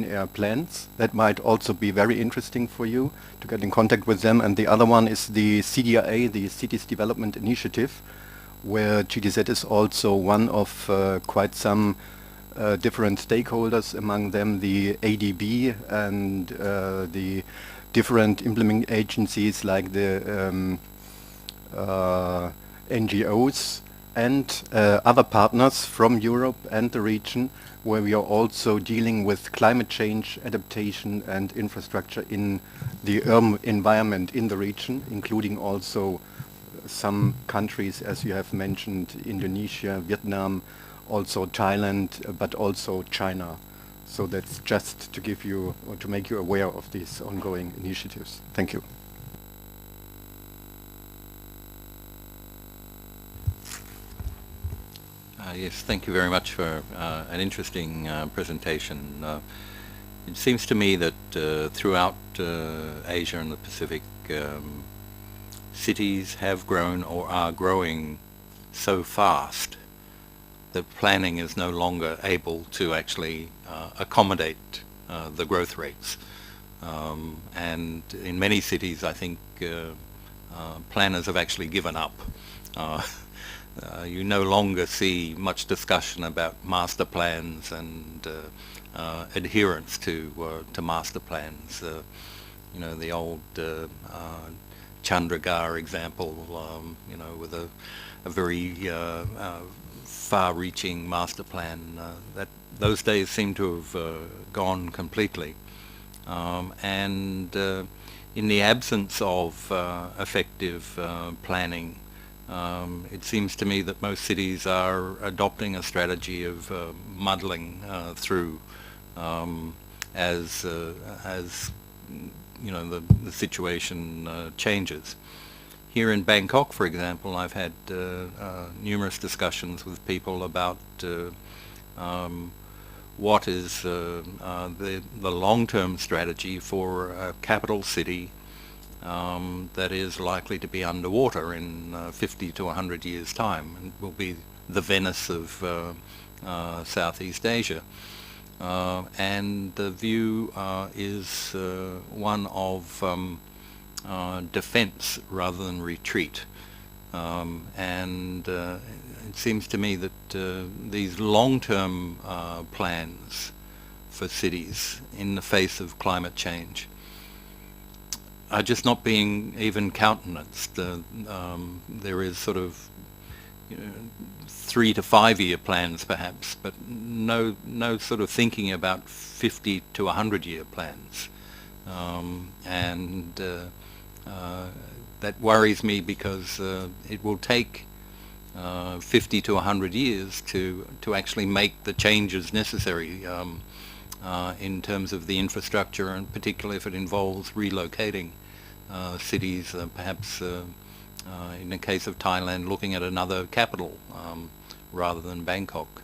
open-air plans. That might also be very interesting for you to get in contact with them. And the other one is the CDRA, the Cities Development Initiative, where GTZ is also one of quite some different stakeholders, among them the ADB and the different implementing agencies like the NGOs and other partners from Europe and the region, where we are also dealing with climate change, adaptation and infrastructure in the urban environment in the region, including also some countries, as you have mentioned, Indonesia, Vietnam, also Thailand, but also China. So that's just to give you, or to make you aware of these ongoing initiatives. Thank you. Yes, thank you very much for an interesting presentation. It seems to me that throughout Asia and the Pacific, cities have grown or are growing so fast that planning is no longer able to actually accommodate the growth rates. And in many cities, I think planners have actually given up. You no longer see much discussion about master plans and adherence to master plans. You know, the old Chandragarh example, you know, with a very far-reaching master plan. That those days seem to have gone completely. And in the absence of effective planning, it seems to me that most cities are adopting a strategy of muddling through as you know the situation changes. Here in Bangkok, for example, I've had numerous discussions with people about what is the long-term strategy for a capital city that is likely to be underwater in 50 to 100 years' time, and will be the Venice of Southeast Asia. And the view is one of defense rather than retreat. And it seems to me that these long-term plans for cities in the face of climate change are just not being even countenanced. There is sort of 3 to 5 year plans perhaps, but no sort of thinking about 50 to 100 year plans. And that worries me because it will take 50 to 100 years to actually make the changes necessary in terms of the infrastructure, and particularly if it involves relocating cities, perhaps in the case of Thailand, looking at another capital rather than Bangkok.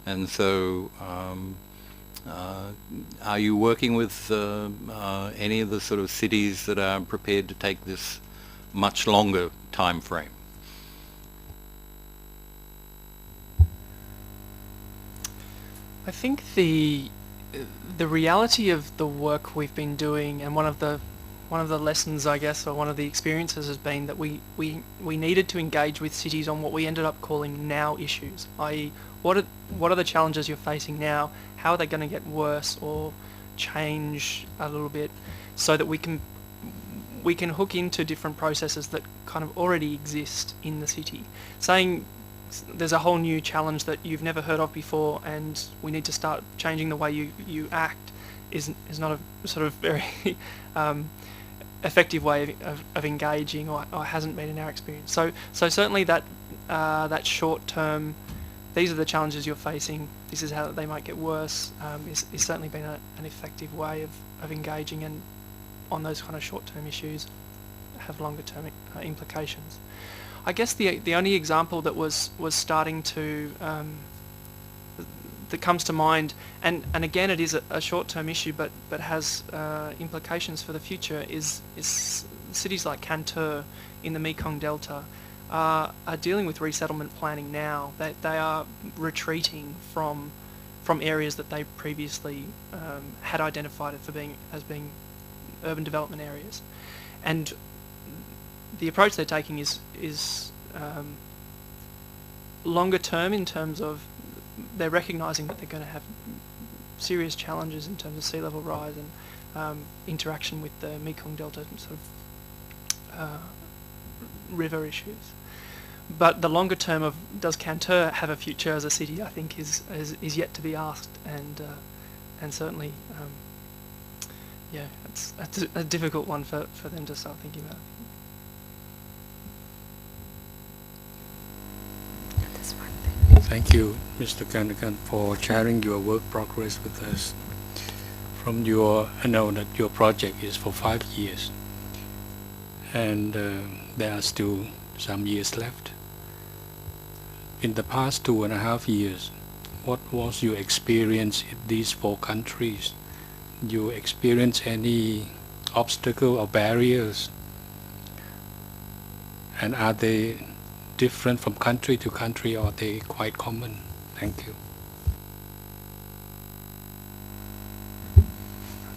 And so are you working with any of the sort of cities that are prepared to take this much longer time frame? I think the reality of the work we've been doing, and one of the lessons, I guess, or one of the experiences has been that we needed to engage with cities on what we ended up calling now issues, i.e. what are the challenges you're facing now, how are they going to get worse or change a little bit, so that we can hook into different processes that kind of already exist in the city. Saying there's a whole new challenge that you've never heard of before and we need to start changing the way you act is not a sort of very effective way of engaging, or hasn't been in our experience. So certainly that short term, these are the challenges you're facing, this is how they might get worse, is certainly been an effective way of engaging, and on those kind of short term issues have longer term implications. I guess the only example that was starting to that comes to mind, and again it is a short-term issue, but has implications for the future, is cities like Kantur in the Mekong Delta are dealing with resettlement planning now. They are retreating from from areas that they previously had identified as being urban development areas. And the approach they're taking is longer term in terms of they're recognising that they're going to have serious challenges in terms of sea level rise and interaction with the Mekong Delta sort of river issues. But the longer term of does Cantor have a future as a city, I think is yet to be asked, and certainly, yeah, it's a difficult one for them to start thinking about. Thank you, Mr. Kernaghan, for sharing your work progress with us. From I know that your project is for 5 years, and there are still some years left. In the past 2.5 years, what was your experience in these 4 countries? You experience any obstacle or barriers? And are they different from country to country, or are they quite common? Thank you.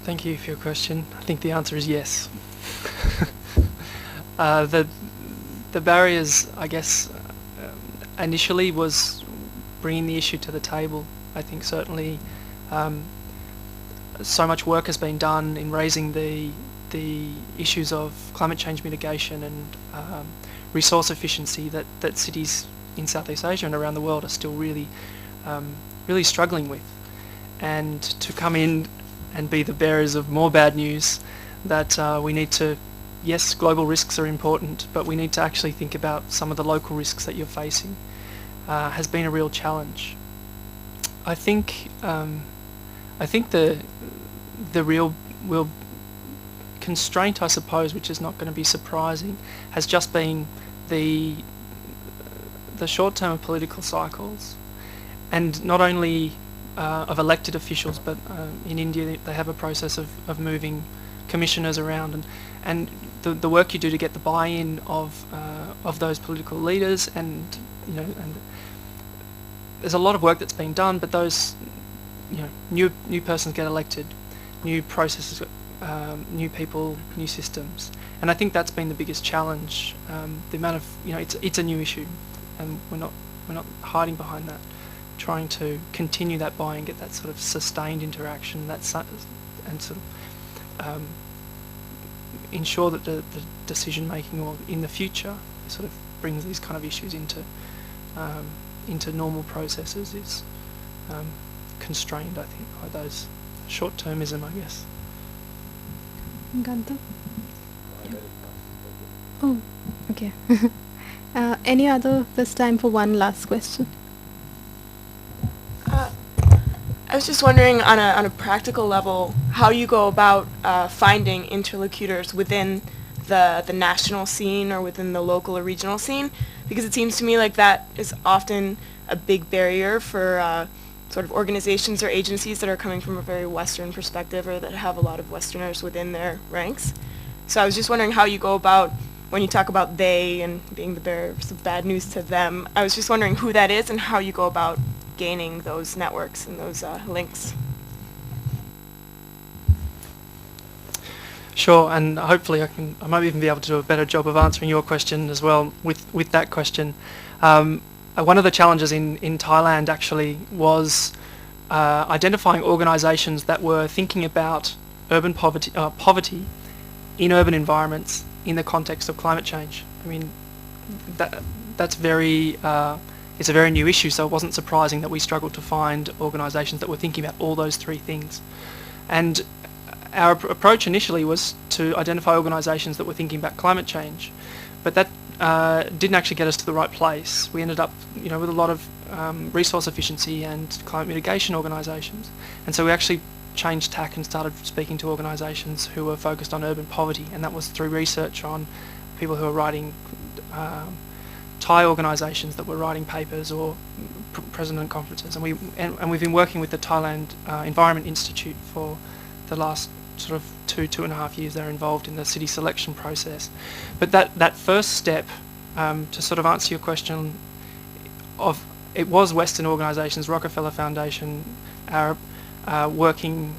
Thank you for your question. I think the answer is yes. The barriers, I guess, initially was bringing the issue to the table. I think certainly so much work has been done in raising the issues of climate change mitigation and resource efficiency that cities in Southeast Asia and around the world are still really struggling with. And to come in and be the bearers of more bad news that we need to, yes, global risks are important, but we need to actually think about some of the local risks that you're facing, has been a real challenge. I think the real constraint, I suppose, which is not going to be surprising, has just been the short-term political cycles, and not only of elected officials, but in India they have a process of moving commissioners around, and the work you do to get the buy-in of those political leaders, and and there's a lot of work that's been done, but those new persons get elected, new processes, new people, new systems, and I think that's been the biggest challenge. The amount of it's a new issue, and we're not hiding behind that. Trying to continue that buy-in, get that sort of sustained interaction, and sort of ensure that the decision making or in the future sort of brings these kind of issues into normal processes is constrained, I think, by those short-termism, I guess. Ganta? Oh, okay. Any other? This time for one last question. I was just wondering, on a practical level, how you go about finding interlocutors within the national scene or within the local or regional scene, because it seems to me like that is often a big barrier for sort of organizations or agencies that are coming from a very Western perspective or that have a lot of Westerners within their ranks. So I was just wondering how you go about, when you talk about they and being the bearers of bad news to them, I was just wondering who that is and how you go about gaining those networks and those links. Sure, and hopefully I might even be able to do a better job of answering your question as well with that question. One of the challenges in Thailand actually was identifying organisations that were thinking about urban poverty in urban environments in the context of climate change. I mean, that's very it's a very new issue, so it wasn't surprising that we struggled to find organisations that were thinking about all those 3 things. And our approach initially was to identify organisations that were thinking about climate change, but that didn't actually get us to the right place. We ended up, with a lot of resource efficiency and climate mitigation organisations, and so we actually changed tack and started speaking to organisations who were focused on urban poverty, and that was through research on people who are writing Thai organisations that were writing papers or president conferences, and we've been working with the Thailand Environment Institute for the last sort of 2.5 years. They're involved in the city selection process. But that first step, to sort of answer your question, it was Western organisations, Rockefeller Foundation, ARUP, working